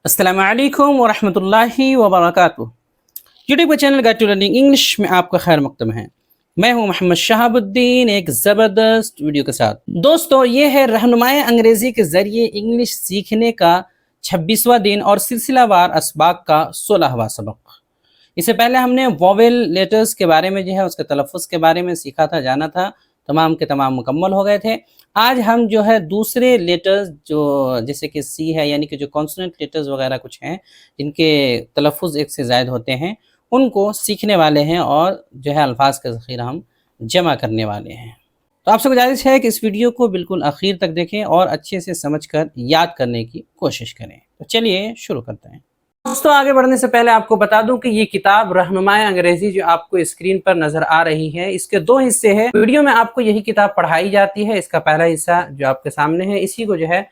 अस्सलाम वालेकुम वरहमतुल्लाहि वबरकातुह। YouTube channel guide to learning English में आपका खैर मकदम है। मैं हूं मोहम्मद शहाबुद्दीन एक ज़बरदस्त वीडियो के साथ। दोस्तों, ये है रहनुमाए अंग्रेज़ी के ज़रिए इंग्लिश सीखने का 26वां दिन और सिलसिलावार असबाक का 16वां सबक। इससे पहले हमने वोवेल लेटर्स के बारे में जो है उसके तलफ़्फ़ुज़ के बारे में सीखा था, जाना था, तमाम के तमाम मुकम्मल हो गए थे। आज हम जो है दूसरे लेटर्स जो जैसे कि सी है, यानी कि जो कॉन्सोनेंट लेटर्स वगैरह कुछ हैं जिनके तलफ़्फ़ुज़ एक से ज़ायद होते हैं, उनको सीखने वाले हैं और जो है अल्फाज का ज़ख़ीरा हम जमा करने वाले हैं। तो आपसे गुजारिश है कि इस वीडियो को बिल्कुल आखिर तक देखें और अच्छे से समझकर याद करने की कोशिश करें। तो चलिए शुरू करते हैं। दोस्तों, आगे बढ़ने से पहले आपको बता दूं कि ये किताब रहनुमाए अंग्रेजी जो आपको स्क्रीन पर नजर आ रही है, इसके दो हिस्से हैं। वीडियो में आपको यही किताब पढ़ाई जाती है। इसका पहला हिस्सा जो आपके सामने है, इसी को जो है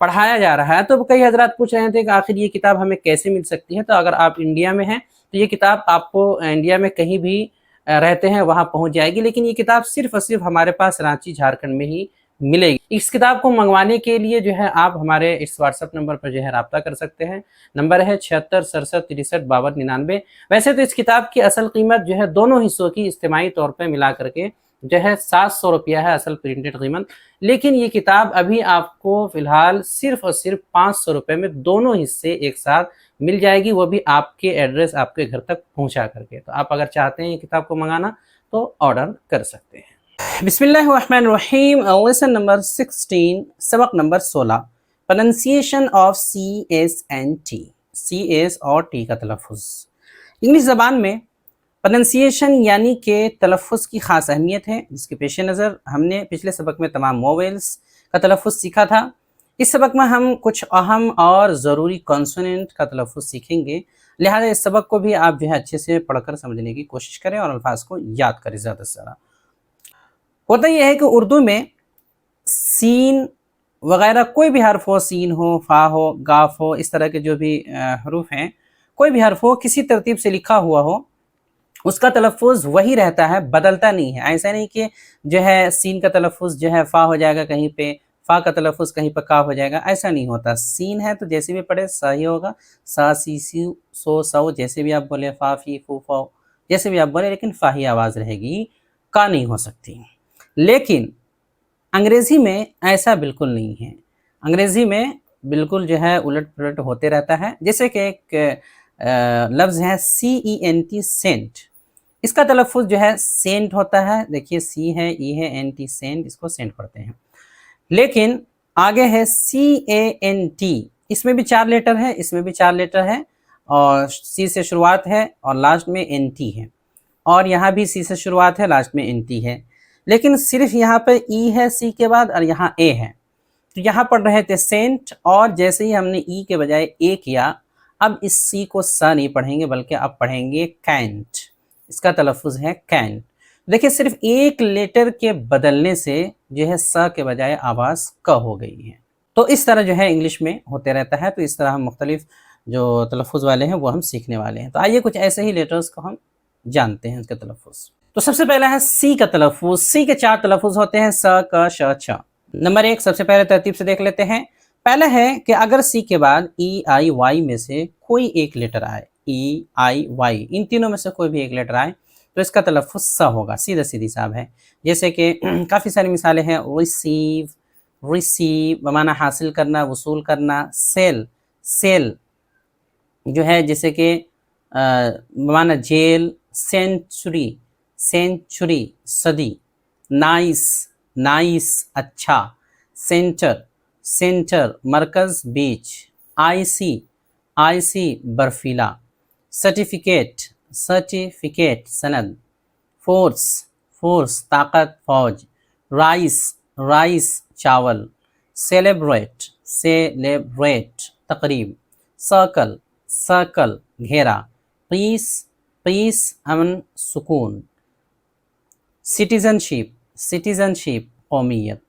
पढ़ाया जा रहा है। तो कई हजरात पूछ रहे थे कि आखिर ये किताब हमें कैसे मिल सकती है। तो अगर आप इंडिया में हैं तो ये किताब आपको इंडिया में कहीं भी रहते हैं वहाँ पहुँच जाएगी, लेकिन ये किताब सिर्फ और सिर्फ हमारे पास रांची झारखंड में ही मिलेगी। इस किताब को मंगवाने के लिए जो है आप हमारे इस व्हाट्सएप नंबर पर जो है राब्ता कर सकते हैं। नंबर है 7667635299। वैसे तो इस किताब की असल कीमत जो है दोनों हिस्सों की इज्तिमाई तौर पर मिला करके जो है 700 रुपया है असल प्रिंटेड कीमत, लेकिन ये किताब अभी आपको फिलहाल सिर्फ और सिर्फ 500 रुपये में दोनों हिस्से एक साथ मिल जाएगी, वो भी आपके एड्रेस आपके घर तक पहुंचा करके। तो आप अगर चाहते हैं ये किताब को मंगाना तो ऑर्डर कर सकते हैं। बिस्मिल्लाहिर्रहमानिर्रहीम। लेसन नंबर 16, सबक number 16, pronunciation of C S and T. C S और टी का तलफ़्फ़ुज़। इंग्लिश ज़बान में प्रोनंसिएशन यानी कि तलफ़्फ़ुज़ की ख़ास अहमियत है, जिसके पेश नज़र हमने पिछले सबक में तमाम वोवेल्स का तलफ़्फ़ुज़ सीखा था। इस सबक में हम कुछ अहम और ज़रूरी कॉन्सोनेंट का तलफ़्फ़ुज़ सीखेंगे, लिहाजा इस सबक को भी आप जो है अच्छे से पढ़कर समझने की कोशिश करें और अल्फाज को याद करें ज़्यादा से ज़्यादा। होता यह है कि उर्दू में सीन वगैरह कोई भी हर्फ हो, सीन हो, फ़ा हो, गाफ हो, इस तरह के जो भी हरूफ हैं, कोई भी हर्फ हो किसी तरतीब से लिखा हुआ हो, उसका तलफ़्फ़ुज़ वही रहता है, बदलता नहीं है। ऐसा नहीं कि जो है सीन का तलफ़्फ़ुज़ जो है फ़ा हो जाएगा कहीं पे, फ़ा का तलफ़्फ़ुज़ कहीं पर काफ हो जाएगा, ऐसा नहीं होता। सीन है तो जैसे भी पढ़े सा ही होगा, सा, सी, सू, सो, सौ, जैसे भी आप बोले, फ़ा, फ़ी, फ़ू, फ़ौ, जैसे भी आप बोले, लेकिन फ़ा ही आवाज़ रहेगी, का नहीं हो सकती। लेकिन अंग्रेज़ी में ऐसा बिल्कुल नहीं है। अंग्रेज़ी में बिल्कुल जो है उलट-पुलट होते रहता है। जैसे कि एक लफ्ज़ है CENT, सेंट। इसका तलफ़्फ़ुज़ जो है सेंट होता है। देखिए सी है, ई है, एन टी, सेंट, इसको सेंट पढ़ते हैं। लेकिन आगे है CANT, इसमें भी 4 लेटर है, इसमें भी 4 लेटर है और सी से शुरुआत है और लास्ट में NT है, और यहाँ भी सी से शुरुआत है, लास्ट में NT है। लेकिन सिर्फ यहाँ पर ई है सी के बाद और यहाँ ए है। तो यहाँ पढ़ रहे थे सेंट, और जैसे ही हमने ई के बजाय ए किया, अब इस सी को सा नहीं पढ़ेंगे बल्कि अब पढ़ेंगे कैंट। इसका तलफ़्फ़ुज़ है कैंट। देखिए सिर्फ एक लेटर के बदलने से जो है सा के बजाय आवाज़ क हो गई है। तो इस तरह जो है इंग्लिश में होते रहता है। तो इस तरह हम मुख्तलिफ जो तलफ़्फ़ुज़ वाले हैं वो हम सीखने वाले हैं। तो आइए कुछ ऐसे ही लेटर्स को हम जानते हैं उसका तलफ़्फ़ुज़। तो सबसे पहला है सी का तलफ़्फ़ुज़। सी के 4 तलफ़्फ़ुज़ होते हैं, स, क, श, छ। नंबर 1 सबसे पहले तरतीब से देख लेते हैं। पहला है कि अगर सी के बाद ई, आई, वाई में से कोई एक लेटर आए, ई, आई, वाई, इन तीनों में से कोई भी एक लेटर आए तो इसका तलफ़्फ़ुज़ स होगा। सीधा सीधी साहब है। जैसे कि काफ़ी सारी मिसालें हैं। रिसीव, रिसीव बमाना हासिल करना, वसूल करना। सेल, सेल जो है जैसे कि बमाना जेल। सेंचुरी, सेंचुरी सदी। नाइस, नाइस अच्छा। सेंटर, सेंटर मरकज़ बीच। आईसी, आईसी बर्फीला। सर्टिफिकेट, सर्टिफिकेट सनद। फोर्स, फोर्स ताकत फौज। राइस, राइस चावल। सेलिब्रेट, सेलिब्रेट तकरीब। सर्कल, सर्कल घेरा। पीस, पीस अमन सुकून। Citizenship, citizenship कौमियत।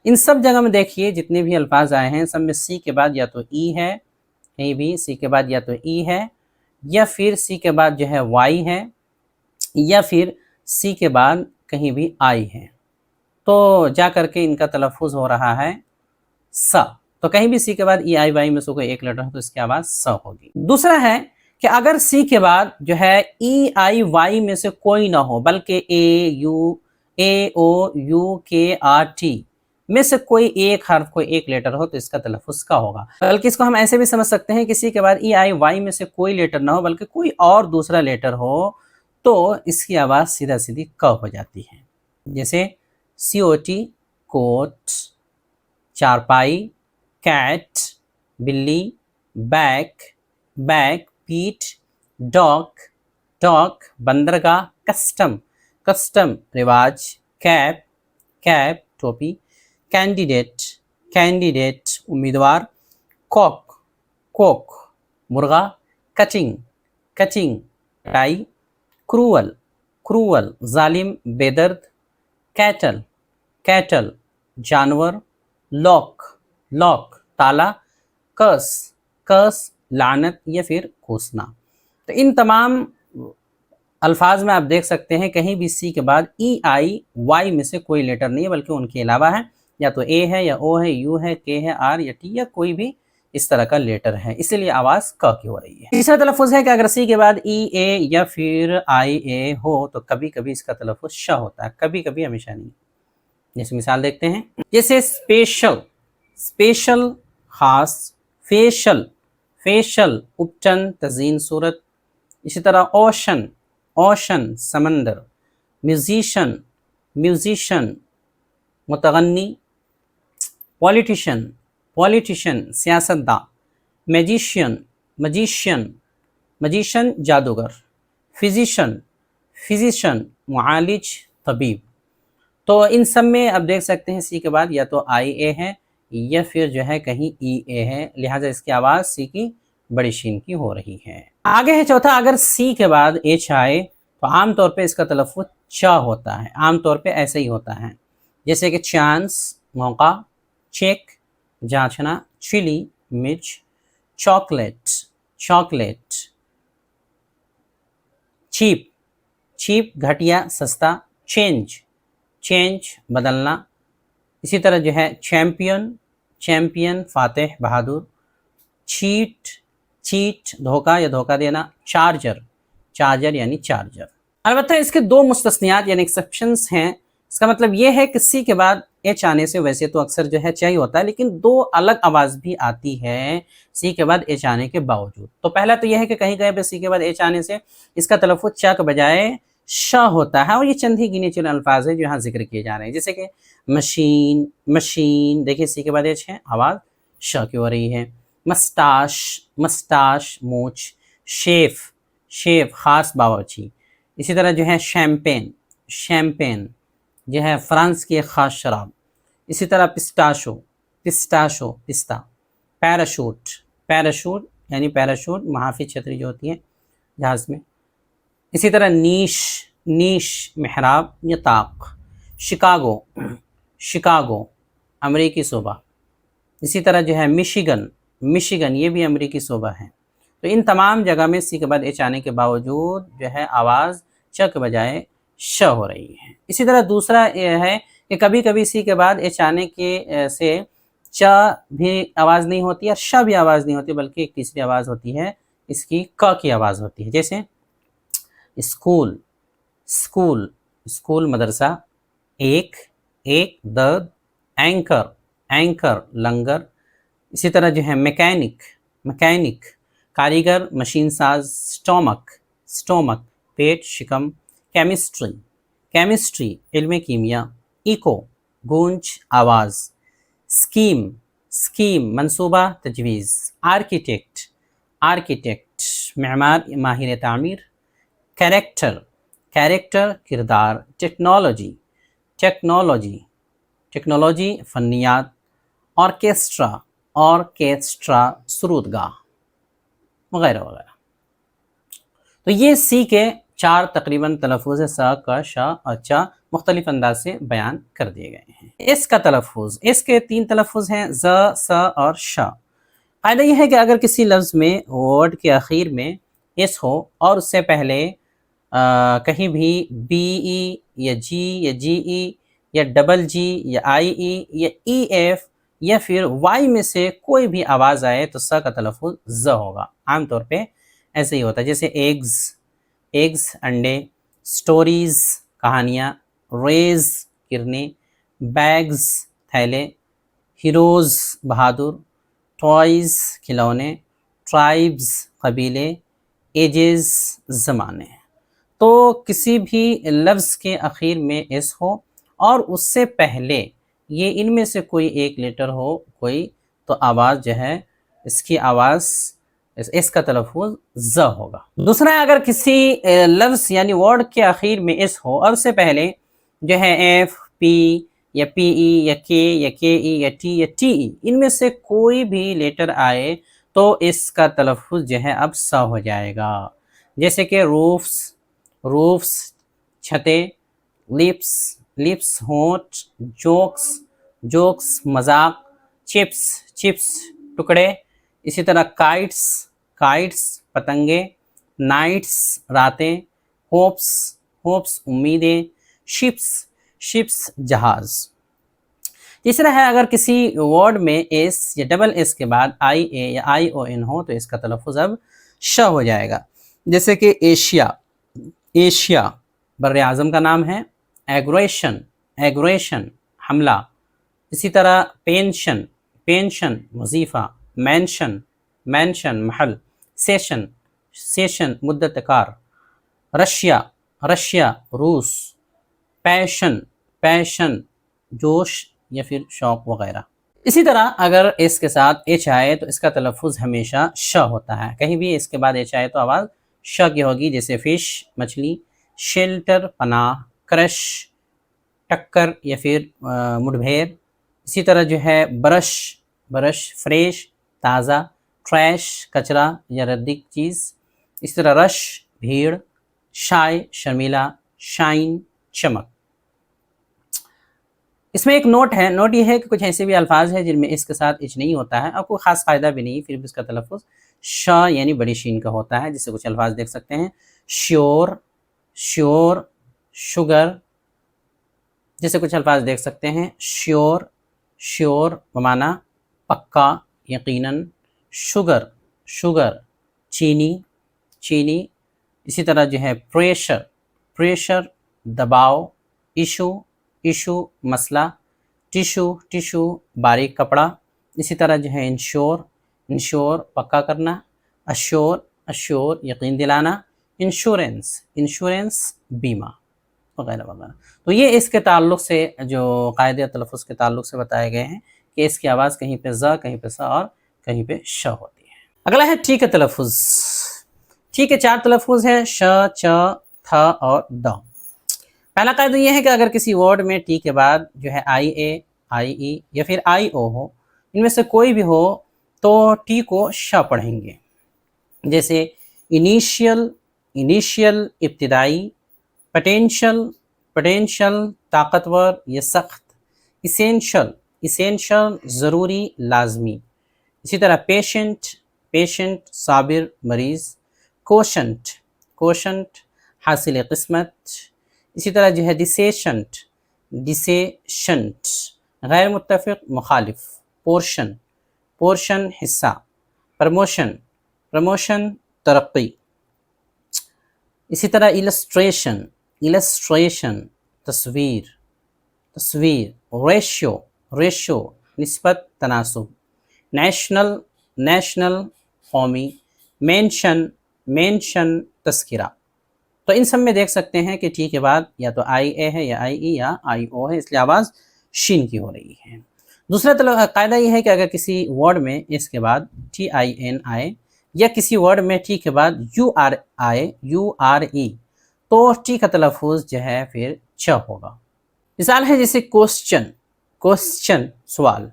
इन सब जगह में देखिए जितने भी अल्फाज आए हैं सब में सी के बाद या तो ई है, कहीं भी सी के बाद या तो ई है, या फिर सी के बाद जो है वाई है, या फिर सी के बाद कहीं भी आई है। तो जा करके इनका तलफ़्फ़ुज़ हो रहा है सा। तो कहीं भी सी के बाद ई आई वाई में से कोई एक लेटर हो तो इसकी आवाज स होगी। दूसरा है कि अगर सी के बाद जो है ई आई वाई में से कोई ना हो बल्कि ए ओ यू के आर टी में से कोई एक हर्फ कोई एक लेटर हो तो इसका तलफ़ुज़ का होगा। बल्कि इसको हम ऐसे भी समझ सकते हैं कि सी के बाद ई आई वाई में से कोई लेटर ना हो बल्कि कोई और दूसरा लेटर हो तो इसकी आवाज़ सीधा सीधी क हो जाती है। जैसे सी ओ टी कोट, चारपाई, कैट बिल्ली, बैक बैग, पीठ, डॉक बंदरगाह, कस्टम रिवाज, कैप टोपी, कैंडिडेट उम्मीदवार, कोक मुर्गा, कटिंग टाई, क्रूअल जालिम बेदर्द, कैटल जानवर, लॉक ताला, कर्स लानत या फिर कोसना। तो इन तमाम अल्फाज में आप देख सकते हैं कहीं भी सी के बाद ई आई वाई में से कोई लेटर नहीं है बल्कि उनके अलावा है या तो ए है या ओ है, यू है, के है, आर या टी या कोई भी इस तरह का लेटर है, इसीलिए आवाज़ क की हो रही है। तीसरा तलफ़ुज़ है कि अगर सी के बाद ई ए या फिर आई ए हो तो कभी कभी इसका तलफ़ुज़ श होता है, कभी कभी, हमेशा नहीं। जैसे मिसाल देखते हैं, जैसे स्पेशल खास, फेशल उपटन तज़ीन सूरत। इसी तरह ओशन समंदर, म्यूजिशन मुतगन्नी, पॉलिटिशियन सियासतदा, मजिशियन जादूगर, फिजिशियन मुआलिज तबीब। तो इन सब में अब देख सकते हैं सी के बाद या तो आई ए है या फिर जो है कहीं ई ए है, लिहाजा इसकी आवाज़ सी की बड़ी शीन की हो रही है। आगे है चौथा, अगर सी के बाद एच आए तो आमतौर पे इसका तलफ़ुज़ चा होता है, आमतौर पे ऐसे ही होता है। जैसे कि चांस मौका, चेक जांचना, चिली मिर्च, चॉकलेट, चीप घटिया सस्ता, चेंज बदलना। इसी तरह जो है चैम्पियन फातेह बहादुर, चीट धोखा या धोखा देना, चार्जर यानी चार्जर। अलबत्ता इसके दो मुस्तस्नियात यानी एक्सेप्शंस हैं। इसका मतलब ये है कि सी के बाद एच आने से वैसे तो अक्सर जो है चाहिए होता है, लेकिन दो अलग आवाज़ भी आती है सी के बाद एच आने के बावजूद। तो पहला तो यह है कि कहीं कहीं पे सी के बाद एच आने से इसका तलफ़ुज़ चा के बजाय श होता है, और ये चंद ही गिने चुने अल्फाज है जो यहाँ जिक्र किए जा रहे हैं। जैसे कि मशीन देखिए सी के बाद एच है, आवाज़ श की हो रही है। मस्टाश मूछ, शेफ खास बावर्ची। इसी तरह जो है शैम्पेन जो है फ्रांस की एक ख़ास शराब। इसी तरह पिस्ता। पैराशूट यानी पैराशूट महाफिज छतरी जो होती है जहाज़ में। इसी तरह नीश महराब या ताक। शिकागो अमरीकी सूबा। इसी तरह जो है मिशिगन ये भी अमरीकी सूबा है। तो इन तमाम जगह में सी के बाद एच आने के बावजूद जो है आवाज़ च के बजाय श हो रही है। इसी तरह दूसरा यह है कि कभी कभी सी के बाद एच आने के से च भी आवाज़ नहीं होती और श भी आवाज़ नहीं होती, बल्कि एक तीसरी आवाज़ होती है, इसकी क की आवाज़ होती है। जैसे स्कूल मदरसा, एक दर्द, एंकर लंगर। इसी तरह जो है मैकेनिक कारीगर, मशीन साज। स्टोमक पेट शिकम। केमिस्ट्री इल्म कीमिया। इको गूंज आवाज़। स्कीम मंसूबा तजवीज़। आर्किटेक्ट मेमार माहिर तामीर। कैरेक्टर किरदार। टेक्नोलॉजी फन्नियात। ऑर्केस्ट्रा सुरूदगाह वगैरह वगैरह। तो ये सी के 4 तकरीबन तलफ़ुज़ स क श और च मुख्तलिफ अंदाज से बयान कर दिए गए हैं। इस का तलफ़ुज़, इसके 3 तलफ़ुज़ हैं ज़, स और श। फ़ायदा यह है कि अगर किसी लफ्ज़ में वर्ड के आखिर में इस हो और उससे पहले कहीं भी बी ई या जी ई या डबल जी या आई ई या ई एफ یا پھر وائی میں سے کوئی بھی آواز آئے تو س کا تلفظ ز ہوگا. عام طور پہ ایسے ہی ہوتا ہے، جیسے ایگز انڈے، سٹوریز کہانیاں، ریز کرنے، بیگز تھیلے، ہیروز بہادر، ٹوائز کھلونے، ٹرائبز قبیلے، ایجز زمانے. تو کسی بھی لفظ کے آخر میں ایس ہو اور اس سے پہلے یہ ان میں سے کوئی ایک لیٹر ہو کوئی، تو آواز جو ہے اس کی آواز اس کا تلفظ ز ہوگا. دوسرا ہے اگر کسی لفظ یعنی ورڈ کے آخر میں اس ہو اور اس سے پہلے جو ہے ایف، پی یا پی ای یا کے ای یا ٹی ای ان میں سے کوئی بھی لیٹر آئے تو اس کا تلفظ جو ہے اب س ہو جائے گا. جیسے کہ روفس چھتیں، لپس ہونٹ، جوکس مذاق، چپس ٹکڑے. اسی طرح کائٹس پتنگیں، نائٹس راتیں، ہوپس امیدیں، شپس جہاز. تیسرا ہے اگر کسی ورڈ میں ایس یا ڈبل ایس کے بعد آئی اے یا آئی او این ہو تو اس کا تلفظ اب ش ہو جائے گا. جیسے کہ ایشیا بر اعظم کا نام ہے، ایگریشن حملہ. اسی طرح پینشن وظیفہ، مینشن محل، سیشن مدت کار، رشیا روس، پیشن جوش یا پھر شوق وغیرہ. اسی طرح اگر اس کے ساتھ ایچ آئے تو اس کا تلفظ ہمیشہ ش ہوتا ہے. کہیں بھی اس کے بعد ایچ آئے تو آواز ش کی ہوگی. جیسے فش مچھلی، شیلٹر پناہ، کرش ٹکر یا پھر مڈبھیر. اسی طرح جو ہے برش فریش تازہ، ٹریش کچرا یا ردی چیز. اس طرح رش بھیڑ، شائع شرمیلا، شائن چمک. اس میں ایک نوٹ یہ ہے کہ کچھ ایسے بھی الفاظ ہیں جن میں اس کے ساتھ اچ نہیں ہوتا ہے اور کوئی خاص فائدہ بھی نہیں، پھر بھی اس کا تلفظ ش یعنی بڑی شین کا ہوتا ہے. جسے کچھ الفاظ دیکھ سکتے ہیں، شیور شوگر. جیسے کچھ الفاظ دیکھ سکتے ہیں، شیور بمانا پکا یقیناً، شوگر چینی. اسی طرح جو ہے پریشر دباؤ، ایشو مسئلہ، ٹیشو باریک کپڑا. اسی طرح جو ہے انشور پکا کرنا، اشور یقین دلانا، انشورنس بیمہ وغیرہ وغیرہ. تو یہ اس کے تعلق سے جو قاعدے تلفظ کے تعلق سے بتائے گئے ہیں کہ اس کی آواز کہیں پہ ز، کہیں پہ س اور کہیں پہ ش ہوتی ہے. اگلا ہے ٹھی کا تلفظ. ٹھی کے 4 تلفظ ہیں، ش، چ، تھ اور د. پہلا قاعدہ یہ ہے کہ اگر کسی ورڈ میں ٹی کے بعد جو ہے آئی اے، آئی ای یا پھر آئی او ہو، ان میں سے کوئی بھی ہو تو ٹی کو ش پڑھیں گے. جیسے انیشیل ابتدائی، پوٹینشل طاقتور یا سخت، اسینشل ضروری لازمی. اسی طرح پیشنٹ صابر مریض، کوشنٹ حاصل قسمت. اسی طرح جو ہے ڈسیشنٹ غیر متفق مخالف. پورشن حصہ. پروموشن ترقی. اسی طرح السٹریشن تصویر. ریشو نسبت تناسب. نیشنل قومی. مینشن تذکرہ. تو ان سب میں دیکھ سکتے ہیں کہ ٹی کے بعد یا تو آئی اے ہے یا آئی ای یا آئی او ہے، اس لیے آواز شین کی ہو رہی ہے. دوسرا قاعدہ یہ ہے کہ اگر کسی ورڈ میں اس کے بعد ٹی آئی این آئے یا کسی ورڈ میں ٹی کے بعد یو آر آئے، یو آر ای، تو ٹی کا تلفظ جو ہے پھر چ ہوگا. مثال ہے جیسے کوسچن سوال،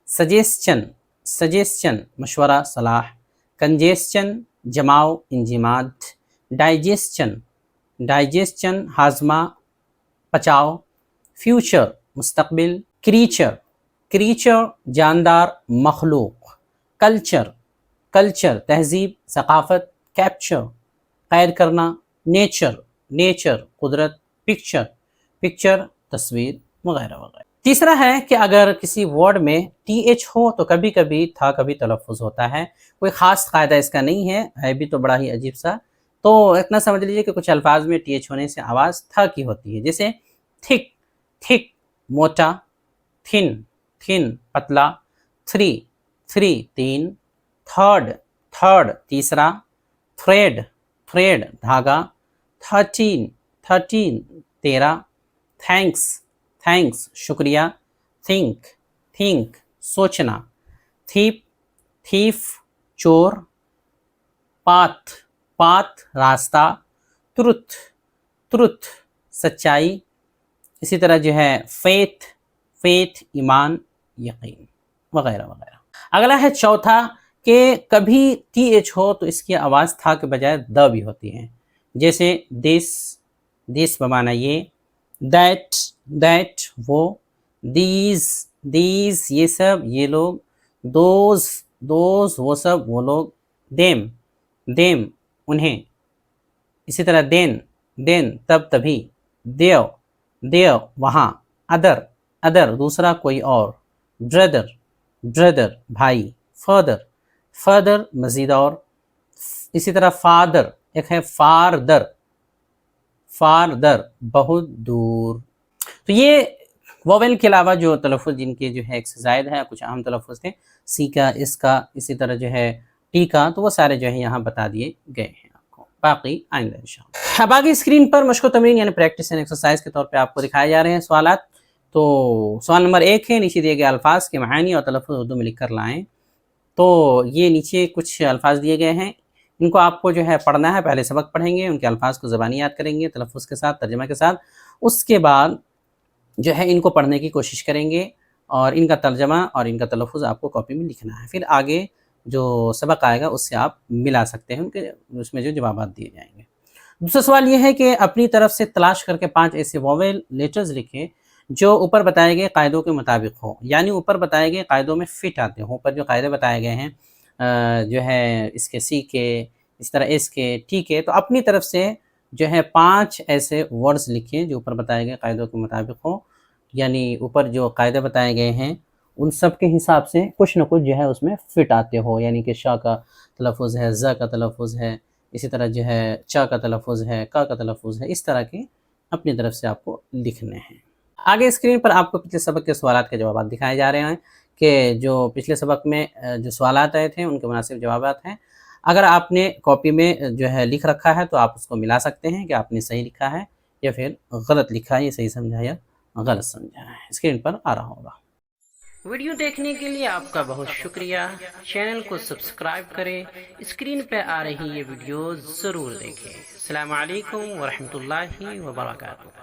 سجیسچن مشورہ صلاح، کنجیسچن جماؤ انجماد، ڈائجسچن ہاضمہ پچاؤ، فیوچر مستقبل، کریچر جاندار مخلوق، کلچر تہذیب ثقافت، کیپچر قید کرنا، نیچر قدرت، پکچر تصویر وغیرہ وغیرہ. तीसरा है कि अगर किसी वर्ड में TH हो तो कभी कभी था कभी तलफ़ुज़ होता है, कोई ख़ास कायदा इसका नहीं है भी तो बड़ा ही अजीब सा। तो इतना समझ लीजिए कि कुछ अल्फाज में TH होने से आवाज़ था की होती है, जैसे थिक थिक, मोटा, थिन थिन, पतला, थ्री थ्री, तीन, थर्ड थर्ड, तीसरा, थ्रेड थ्रेड, धागा, 13 13, थैंक्स थैंक्स, शुक्रिया, थिंक थिंक, सोचना, थीप थीफ, चोर, पाथ पाथ, रास्ता, ट्रुथ ट्रुथ, सच्चाई, इसी तरह जो है फेथ फेथ, ईमान, यकीन, वगैरह वगैरह। अगला है चौथा कि कभी TH हो तो इसकी आवाज़ था के बजाय द भी होती है, जैसे दिस बमाना ये, दैट वो, दीज ये सब ये लोग, दोज वो सब वो लोग, देम उन्हें, इसी तरह देन तब तभी, देव वहाँ, अदर दूसरा कोई और, ब्रदर भाई, फर्दर मज़ीद और, इसी तरह फादर एक है, फारदर बहुत दूर। तो ये वोवेल के अलावा जो तलफ़ुज़ जिनके जो है एक से ज़ायद है, कुछ अहम तलफ़ुज़ थे, सी का, इसका, इसी तरह जो है टी का, तो वो सारे जो है यहाँ बता दिए गए हैं आपको, बाकी आइंदा इंशाअल्लाह। अब आगे स्क्रीन पर मश्क़ व तमरीन यानी प्रैक्टिस एंड एक्सरसाइज के तौर पे आपको दिखाए जा रहे हैं सवालात। तो सवाल नंबर 1 है, नीचे दिए गए अल्फाज के मानी और तलफ़ुज़ उर्दू में लिख कर लाएँ। तो ये नीचे कुछ अल्फाज दिए गए हैं, इनको आपको जो है पढ़ना है, पहले सबक पढ़ेंगे, उनके अल्फाज को ज़बानी याद करेंगे तलफ़ुज़ के साथ, तर्जुमा के साथ, उसके बाद जो है इनको पढ़ने की कोशिश करेंगे और इनका तर्जुमा और इनका तलफ़ुज़ आपको कॉपी में लिखना है। फिर आगे जो सबक आएगा उससे आप मिला सकते हैं, उनके उसमें जो जवाबात दिए जाएंगे। दूसरा सवाल ये है कि अपनी तरफ से तलाश करके 5 ऐसे वोवेल लेटर्स लिखें जो ऊपर बताए गए कायदों के मुताबिक हो, यानी ऊपर बताए गए कायदों में फ़िट आते हों। ऊपर जो कायदे बताए गए हैं जो है इसके सी के, इस तरह एस के, टी के, तो अपनी तरफ से जो है 5 ऐसे वर्ड्स लिखें जो ऊपर बताए गए कायदों के मुताबिक हो, यानी ऊपर जो कायदे बताए गए हैं उन सब के हिसाब से कुछ न कुछ जो है उसमें फ़िट आते हो, यानी कि शा का तलफ़ुज़ है, ज़ का तलफ़ुज़ है, इसी तरह जो है चा का तलफ़ुज़ है, का तलफ़ुज़ है, इस तरह के अपनी तरफ से आपको लिखने हैं। आगे स्क्रीन पर आपको पिछले सबक के सवालात के जवाब दिखाए जा रहे हैं कि जो पिछले सबक में जो सवालात आए थे उनके मुनासिब जवाबात हैं। अगर आपने कॉपी में जो है लिख रखा है तो आप उसको मिला सकते हैं कि आपने सही लिखा है या फिर गलत लिखा है, ये सही समझा या गलत समझा है, स्क्रीन पर आ रहा होगा। वीडियो देखने के लिए आपका बहुत शुक्रिया। चैनल को सब्सक्राइब करें, स्क्रीन पर आ रही ये वीडियो ज़रूर देखें। अस्सलामु अलैकुम व रहमतुल्लाहि व बरकातुहू।